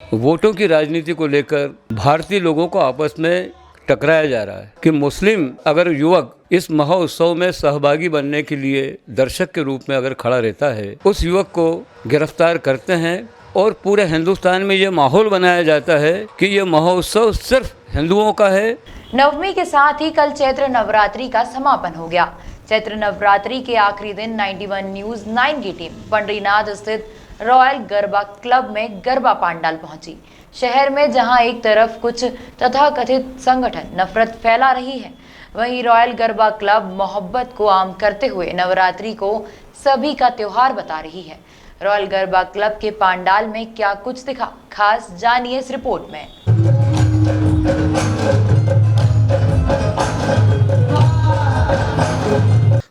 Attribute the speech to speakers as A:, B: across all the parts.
A: वोटों की राजनीति को लेकर भारतीय लोगों को आपस में टकराया जा रहा है कि मुस्लिम अगर युवक इस महोत्सव में सहभागी बनने के लिए दर्शक के रूप में अगर खड़ा रहता है, उस युवक को गिरफ्तार करते हैं और पूरे हिंदुस्तान में ये माहौल बनाया जाता है कि ये महोत्सव सिर्फ हिंदुओं का है।
B: नवमी के साथ ही कल चैत्र नवरात्रि का समापन हो गया। चैत्र नवरात्रि के आखिरी दिन 91 न्यूज 9 की टीम पंडरीनाथ स्थित रॉयल गरबा क्लब में गरबा पांडाल पहुंची। शहर में जहां एक तरफ कुछ तथाकथित संगठन नफरत फैला रही है, वहीं रॉयल गरबा क्लब मोहब्बत को आम करते हुए नवरात्रि को सभी का त्योहार बता रही है। रॉयल गरबा क्लब के पांडाल में क्या कुछ दिखा, खास जानिए इस रिपोर्ट में।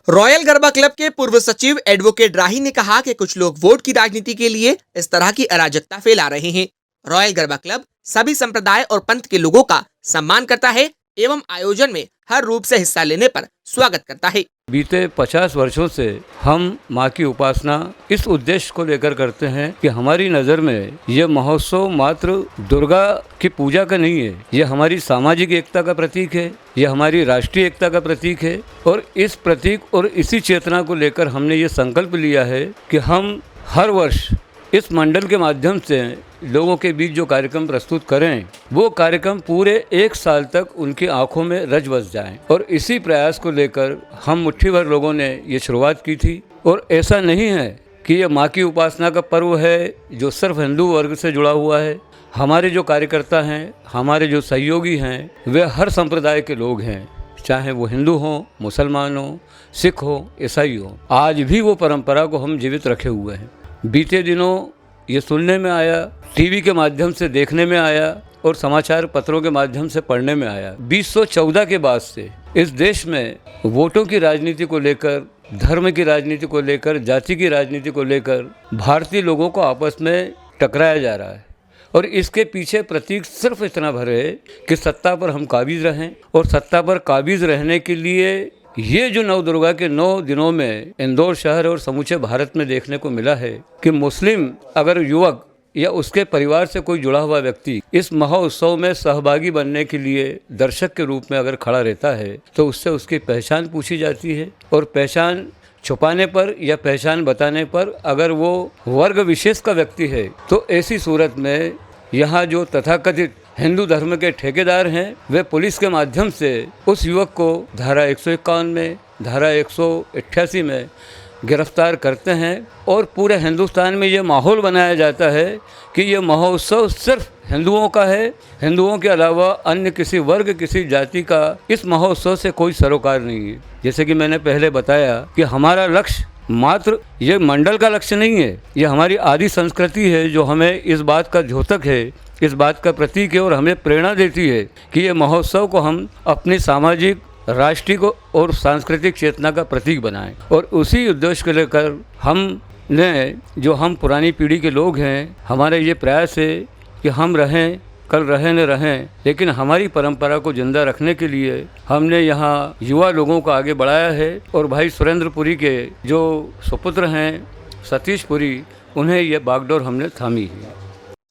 C: रॉयल गरबा क्लब के पूर्व सचिव एडवोकेट राही ने कहा कि कुछ लोग वोट की राजनीति के लिए इस तरह की अराजकता फैला रहे हैं। रॉयल गरबा क्लब सभी संप्रदाय और पंथ के लोगों का सम्मान करता है एवं आयोजन में हर रूप से हिस्सा लेने पर स्वागत करता है।
A: बीते 50 वर्षों से हम माँ की उपासना इस उद्देश्य को लेकर करते हैं कि हमारी नज़र में ये महोत्सव मात्र दुर्गा की पूजा का नहीं है, ये हमारी सामाजिक एकता का प्रतीक है, ये हमारी राष्ट्रीय एकता का प्रतीक है। और इस प्रतीक और इसी चेतना को लेकर हमने ये संकल्प लिया है कि हम हर वर्ष इस मंडल के माध्यम से लोगों के बीच जो कार्यक्रम प्रस्तुत करें, वो कार्यक्रम पूरे 1 साल तक उनकी आंखों में रच बस जाएं। और इसी प्रयास को लेकर हम मुट्ठी भर लोगों ने ये शुरुआत की थी। और ऐसा नहीं है कि ये माँ की उपासना का पर्व है जो सिर्फ हिंदू वर्ग से जुड़ा हुआ है। हमारे जो कार्यकर्ता हैं, हमारे जो सहयोगी हैं, वे हर संप्रदाय के लोग हैं, चाहे वो हिंदू हों, मुसलमान हों, सिख हों, ईसाई हों। आज भी वो परंपरा को हम जीवित रखे हुए हैं। बीते दिनों ये सुनने में आया, टीवी के माध्यम से देखने में आया और समाचार पत्रों के माध्यम से पढ़ने में आया, 2014 के बाद से इस देश में वोटों की राजनीति को लेकर, धर्म की राजनीति को लेकर, जाति की राजनीति को लेकर भारतीय लोगों को आपस में टकराया जा रहा है। और इसके पीछे प्रतीक सिर्फ इतना भर है कि सत्ता पर हम काबिज रहें। और सत्ता पर काबिज रहने के लिए ये जो नवदुर्गा के 9 दिनों में इंदौर शहर और समूचे भारत में देखने को मिला है कि मुस्लिम अगर युवक या उसके परिवार से कोई जुड़ा हुआ व्यक्ति इस महोत्सव में सहभागी बनने के लिए दर्शक के रूप में अगर खड़ा रहता है, तो उससे उसकी पहचान पूछी जाती है। और पहचान छुपाने पर या पहचान बताने पर अगर वो वर्ग विशेष का व्यक्ति है, तो ऐसी सूरत में यहाँ जो तथाकथित हिंदू धर्म के ठेकेदार हैं, वे पुलिस के माध्यम से उस युवक को धारा 151 में, धारा 188 में गिरफ्तार करते हैं। और पूरे हिंदुस्तान में ये माहौल बनाया जाता है कि ये महोत्सव सिर्फ हिंदुओं का है, हिंदुओं के अलावा अन्य किसी वर्ग, किसी जाति का इस महोत्सव से कोई सरोकार नहीं है। जैसे कि मैंने पहले बताया कि हमारा लक्ष्य मात्र ये मंडल का लक्ष्य नहीं है, ये हमारी आदि संस्कृति है जो हमें इस बात का द्योतक है, इस बात का प्रतीक है और हमें प्रेरणा देती है कि ये महोत्सव को हम अपनी सामाजिक, राष्ट्रीय को और सांस्कृतिक चेतना का प्रतीक बनाएं। और उसी उद्देश्य को लेकर हम पुरानी पीढ़ी के लोग हैं, हमारे ये प्रयास है कि हम रहें, कल रहें न रहें, लेकिन हमारी परंपरा को जिंदा रखने के लिए हमने यहाँ युवा लोगों को आगे बढ़ाया है। और भाई सुरेंद्रपुरी के जो सुपुत्र हैं सतीश पुरी, उन्हें ये बागडोर हमने थामी है।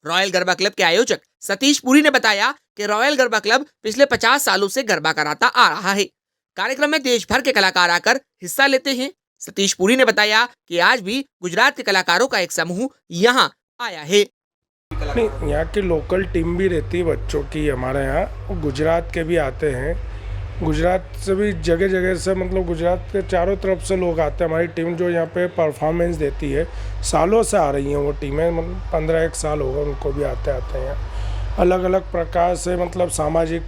C: रॉयल गरबा क्लब के आयोजक सतीश पुरी ने बताया कि रॉयल गरबा क्लब पिछले 50 सालों से गरबा कराता आ रहा है। कार्यक्रम में देश भर के कलाकार आकर हिस्सा लेते हैं। सतीश पुरी ने बताया कि आज भी गुजरात के कलाकारों का एक समूह यहाँ आया है।
D: नहीं, यहाँ की लोकल टीम भी रहती है बच्चों की हमारे यहाँ, गुजरात के भी आते हैं। गुजरात से भी जगह जगह से, मतलब गुजरात के चारों तरफ से लोग आते हैं। हमारी टीम जो यहाँ पे परफॉर्मेंस देती है, सालों से आ रही हैं वो टीमें, मतलब 15-1 साल होगा उनको भी आते हैं। अलग अलग प्रकार से, मतलब सामाजिक,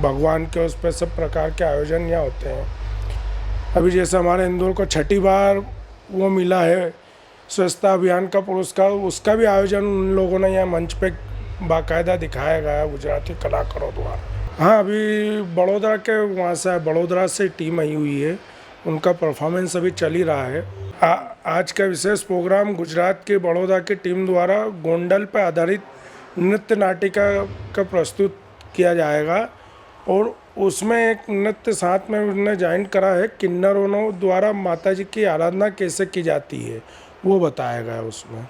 D: भगवान के उस पर सब प्रकार के आयोजन यहाँ होते हैं। अभी जैसे हमारे इंदौर को 6ठी बार वो मिला है स्वच्छता अभियान का पुरस्कार, उसका भी आयोजन उन लोगों ने यहाँ मंच पे बाकायदा दिखाया गया गुजराती कलाकारों द्वारा। हाँ, अभी बड़ौदा के वहाँ से, बड़ौदा से टीम आई हुई है, उनका परफॉर्मेंस अभी चल ही रहा है। आज का विशेष प्रोग्राम गुजरात की बड़ौदा की टीम द्वारा गोंडल पर आधारित नृत्य नाटिका का प्रस्तुत किया जाएगा। और उसमें एक नृत्य साथ में उन्होंने ज्वाइन करा है, किन्नरों द्वारा माता जी की आराधना कैसे की जाती है वो बताया गया उसमें।